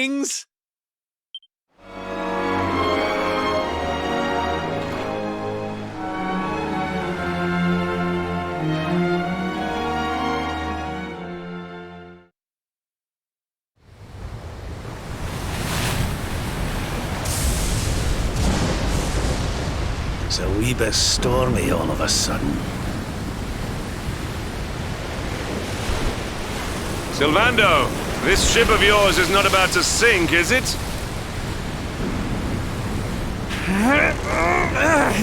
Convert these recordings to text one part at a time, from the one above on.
Greetings! It's a wee bit stormy all of a sudden. Sylvando, this ship of yours is not about to sink, is it?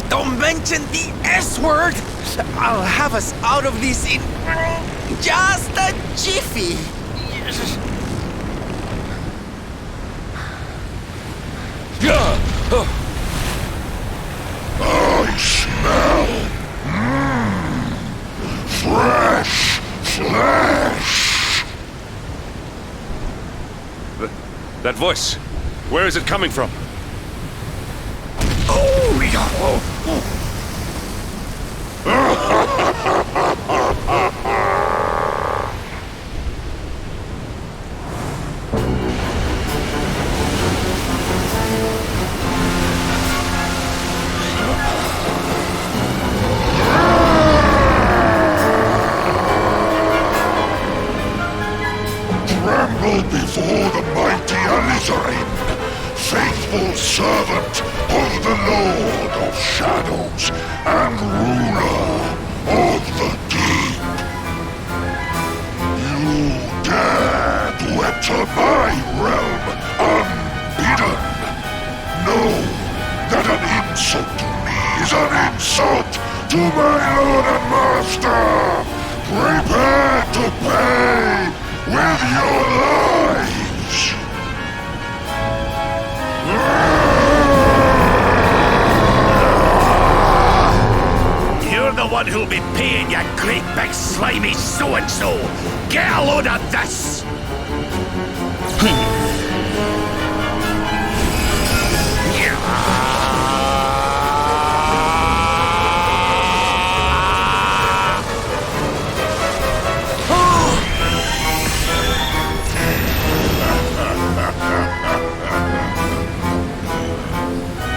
Don't mention the S-word! I'll have us out of this in just a jiffy. I smell fresh flesh. That voice, where is it coming from? Oh, yeah. Tremble before the mighty Alizarin, faithful servant of the Lord of Shadows and ruler of the deep. You dare to enter my realm unbidden. Know that an insult to me is an insult to my lord and master. Prepare to pay with your lives. You're the one who'll be paying, you great big slimy so-and-so! Get a load of this!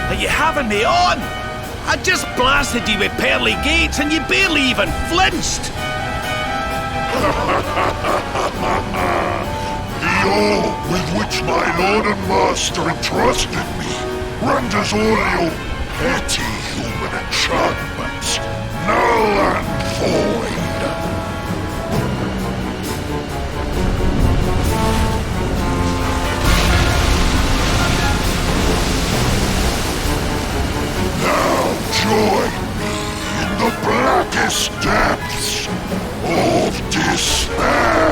Are you having me on? I just blasted you with pearly gates and you barely even flinched! The awe with which my lord and master entrusted me renders all your petty human enchantments null and void. Now join me in the blackest depths of despair.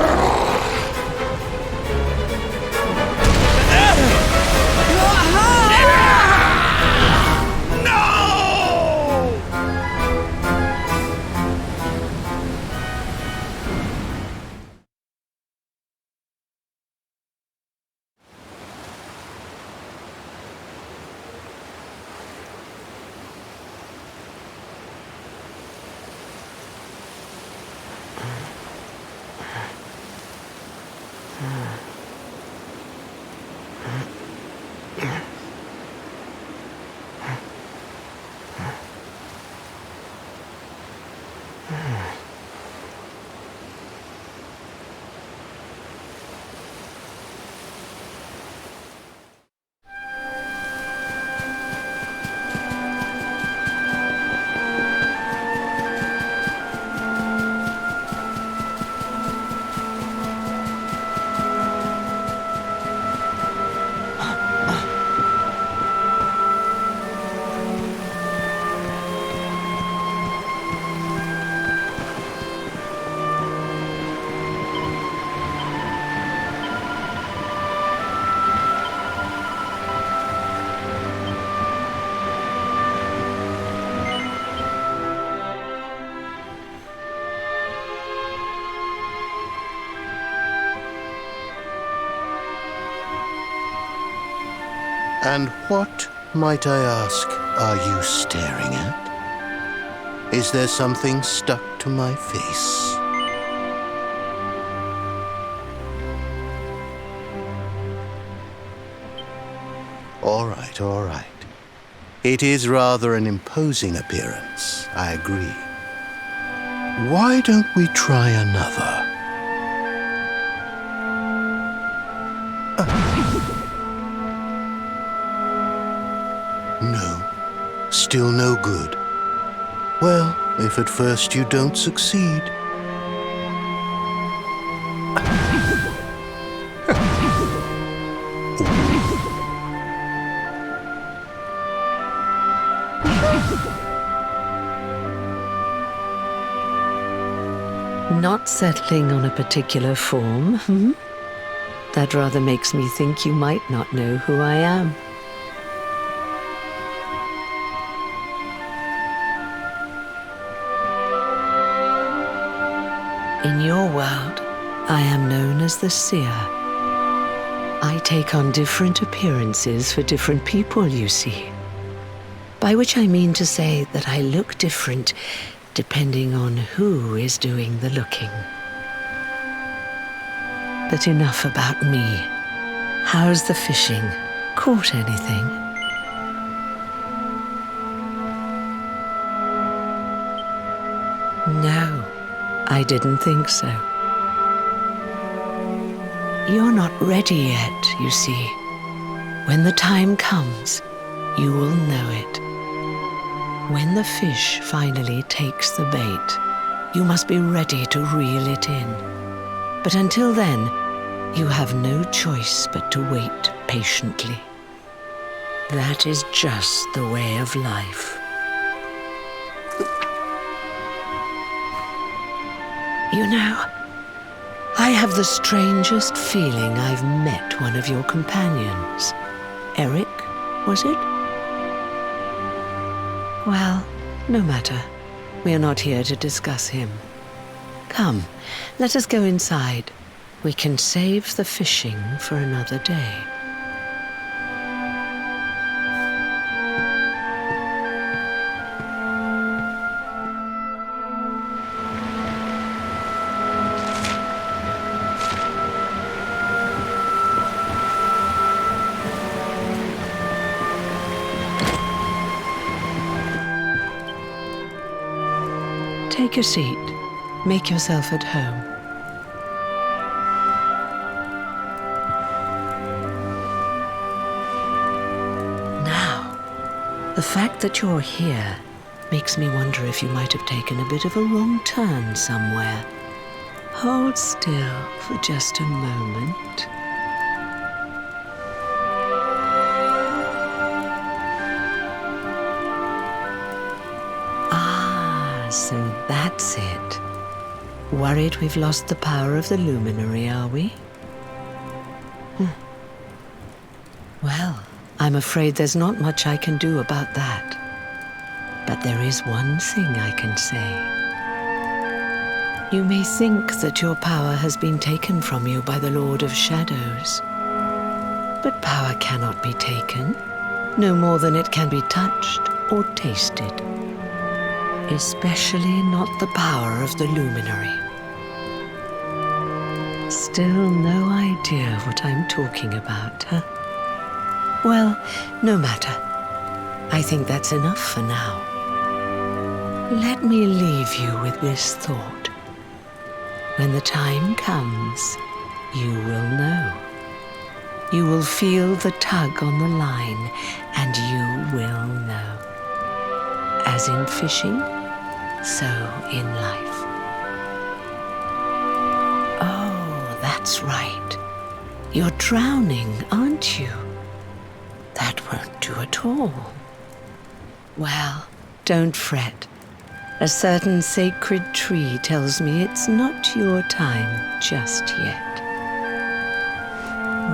And what, might I ask, are you staring at? Is there something stuck to my face? All right, all right. It is rather an imposing appearance, I agree. Why don't we try another? No, still no good. Well, if at first you don't succeed. Not settling on a particular form, hmm? That rather makes me think you might not know who I am. In your world, I am known as the seer. I take on different appearances for different people, you see. By which I mean to say that I look different depending on who is doing the looking. But enough about me. How's the fishing? Caught anything? No, I didn't think so. You're not ready yet, you see. When the time comes, you will know it. When the fish finally takes the bait, you must be ready to reel it in. But until then, you have no choice but to wait patiently. That is just the way of life. You know, I have the strangest feeling I've met one of your companions. Eric, was it? Well, no matter. We are not here to discuss him. Come, let us go inside. We can save the fishing for another day. Take a seat. Make yourself at home. Now, the fact that you're here makes me wonder if you might have taken a bit of a wrong turn somewhere. Hold still for just a moment. So that's it. Worried we've lost the power of the luminary, are we? Well, I'm afraid there's not much I can do about that. But there is one thing I can say. You may think that your power has been taken from you by the Lord of Shadows. But power cannot be taken, no more than it can be touched or tasted. Especially not the power of the luminary. Still no idea what I'm talking about, huh? Well, no matter. I think that's enough for now. Let me leave you with this thought. When the time comes, you will know. You will feel the tug on the line, and you will know. As in fishing, so in life. Oh, that's right. You're drowning, aren't you? That won't do at all. Well, don't fret. A certain sacred tree tells me it's not your time just yet.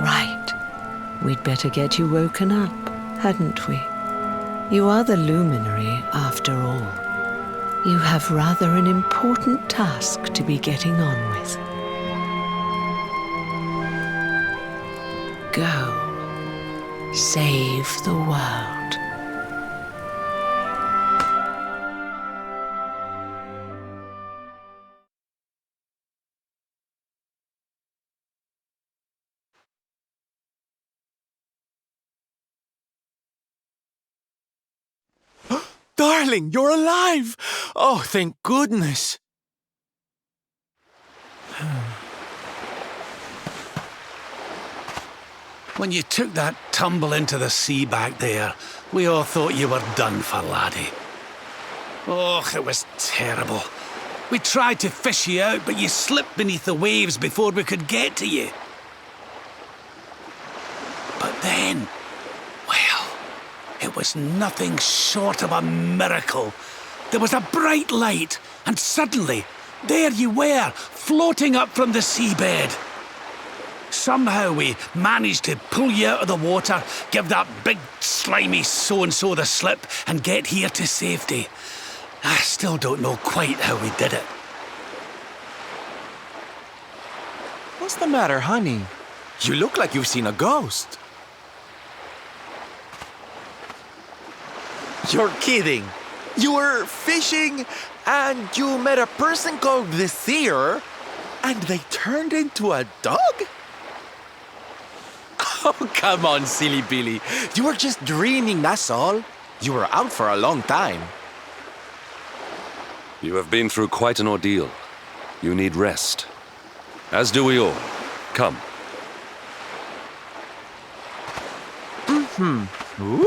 Right. We'd better get you woken up, hadn't we? You are the luminary, after all. You have rather an important task to be getting on with. Go. Save the world. Darling, you're alive! Oh, thank goodness! When you took that tumble into the sea back there, we all thought you were done for, laddie. Oh, it was terrible. We tried to fish you out, but you slipped beneath the waves before we could get to you. But then, well, it was nothing short of a miracle. There was a bright light, and suddenly, there you were, floating up from the seabed. Somehow we managed to pull you out of the water, give that big slimy so-and-so the slip, and get here to safety. I still don't know quite how we did it. What's the matter, honey? You look like you've seen a ghost. You're kidding. You were fishing and you met a person called the Seer and they turned into a dog? Oh, come on, silly Billy. You were just dreaming, that's all. You were out for a long time. You have been through quite an ordeal. You need rest. As do we all. Come. Whoop.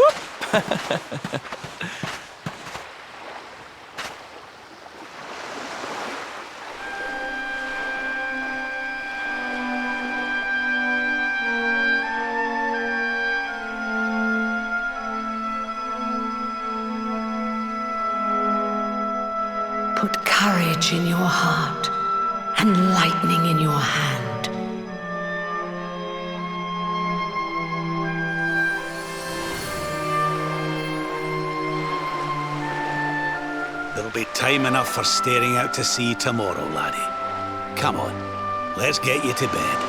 Put courage in your heart and lightning in your hand. There'll be time enough for staring out to sea tomorrow, laddie. Come on, let's get you to bed.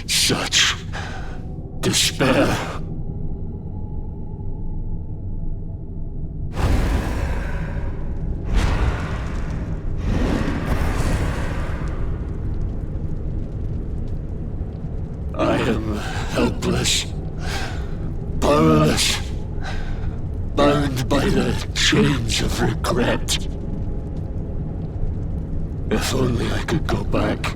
Such despair. I am helpless, powerless, bound by the chains of regret. If only I could go back,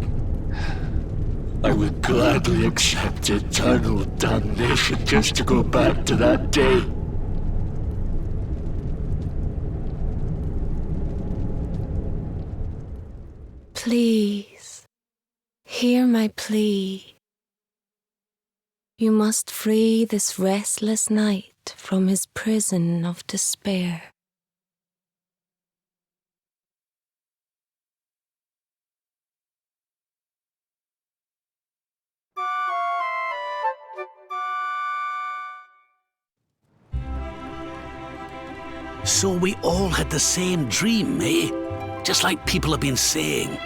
I would gladly accept eternal damnation just to go back to that day. Please. Hear my plea. You must free this restless knight from his prison of despair. So we all had the same dream, eh? Just like people have been saying.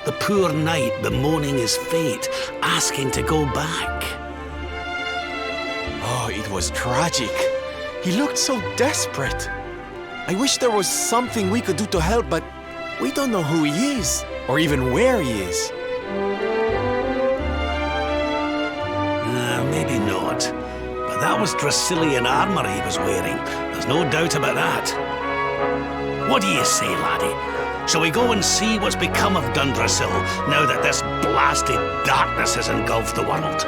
The poor knight bemoaning his fate, asking to go back. Oh, it was tragic. He looked so desperate. I wish there was something we could do to help, but we don't know who he is, or even where he is. Maybe not. But that was Dracilian armor he was wearing. There's no doubt about that. What do you say, laddie? Shall we go and see what's become of Dundrasil now that this blasted darkness has engulfed the world?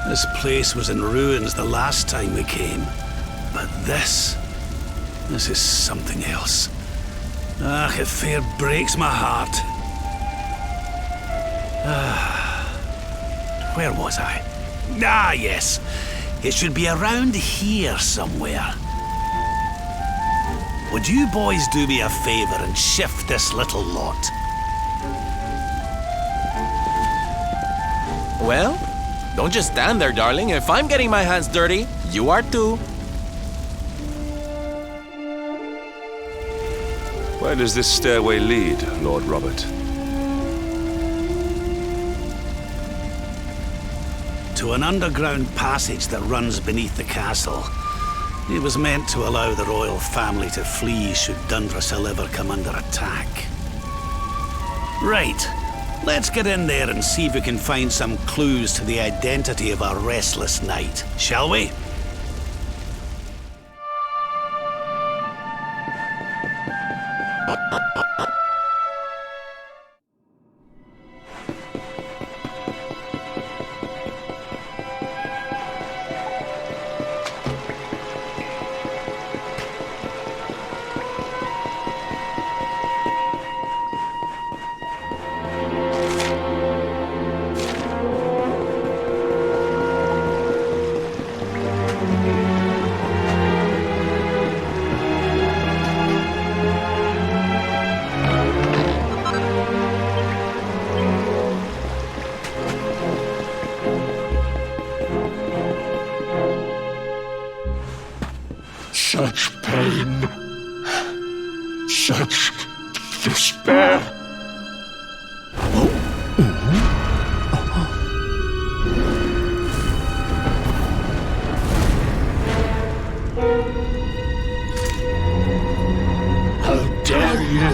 This place was in ruins the last time we came. But this is something else. It fair breaks my heart. Where was I? Ah, yes. It should be around here somewhere. Would you boys do me a favor and shift this little lot? Well, don't just stand there, darling. If I'm getting my hands dirty, you are too. Where does this stairway lead, Lord Robert? To an underground passage that runs beneath the castle. It was meant to allow the royal family to flee should Dundrasil ever come under attack. Right. Let's get in there and see if we can find some clues to the identity of our restless knight, shall we? Such pain, such despair. How dare you?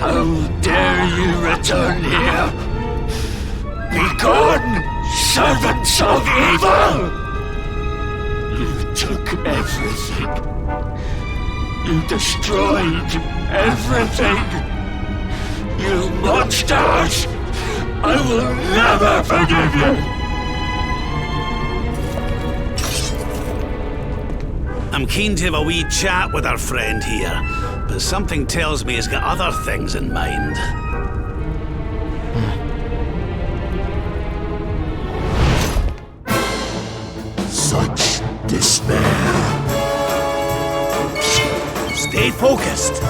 How dare you return here? Begone, servants of evil! You took everything. You destroyed everything. You monsters! I will never forgive you! I'm keen to have a wee chat with our friend here, but something tells me he's got other things in mind. Such despair. Stay focused.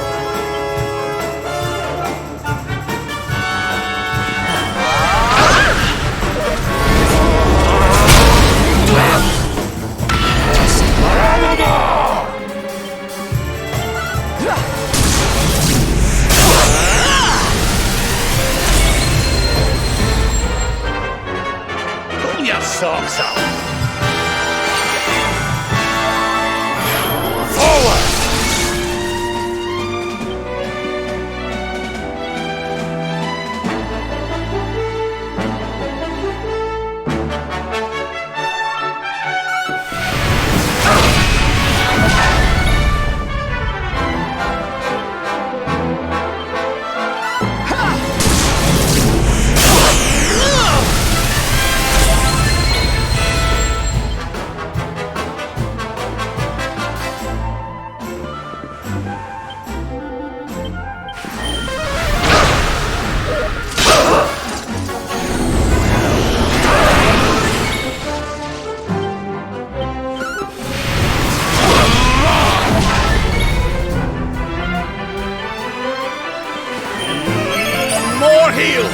Pull your socks up. Forward! More heal!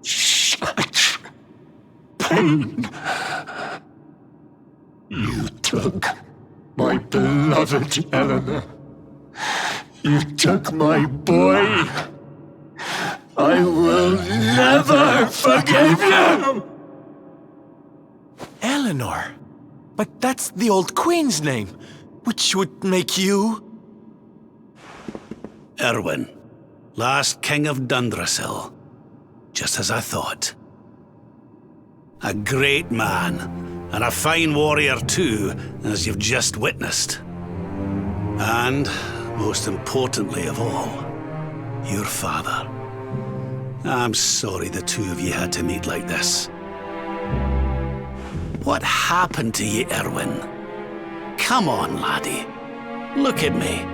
Such pain. You took my beloved Eleanor. You took my boy. I will never forgive you! Eleanor? But that's the old queen's name, which would make you... Erwin, last king of Dundrasil. Just as I thought. A great man, and a fine warrior too, as you've just witnessed. And, most importantly of all, your father. I'm sorry the two of you had to meet like this. What happened to you, Erwin? Come on, laddie. Look at me.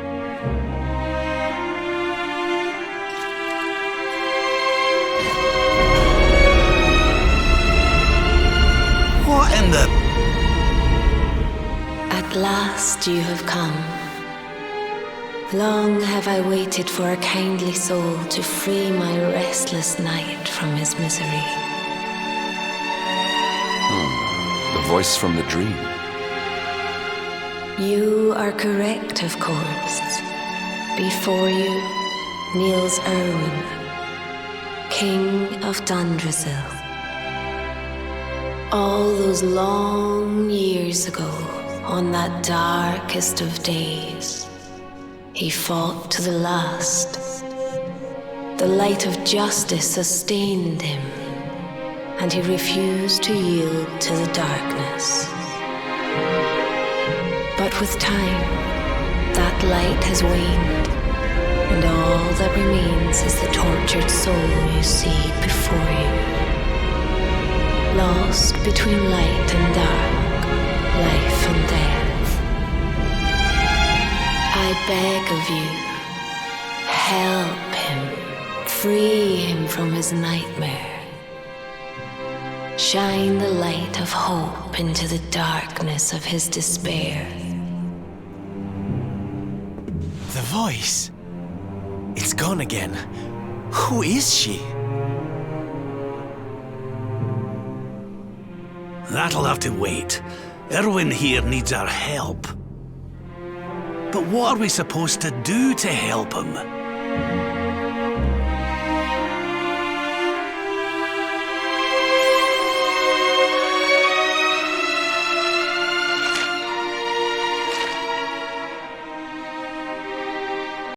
What in the... At last you have come. Long have I waited for a kindly soul to free my restless knight from his misery. The voice from the dream. You are correct, of course. Before you kneels Erwin, King of Dundrasil. All those long years ago, on that darkest of days, he fought to the last. The light of justice sustained him, and he refused to yield to the darkness. But with time, that light has waned, and all that remains is the tortured soul you see before you. Lost between light and dark, life and death. I beg of you, help him, free him from his nightmare. Shine the light of hope into the darkness of his despair. The voice. It's gone again. Who is she? That'll have to wait. Erwin here needs our help. But what are we supposed to do to help him?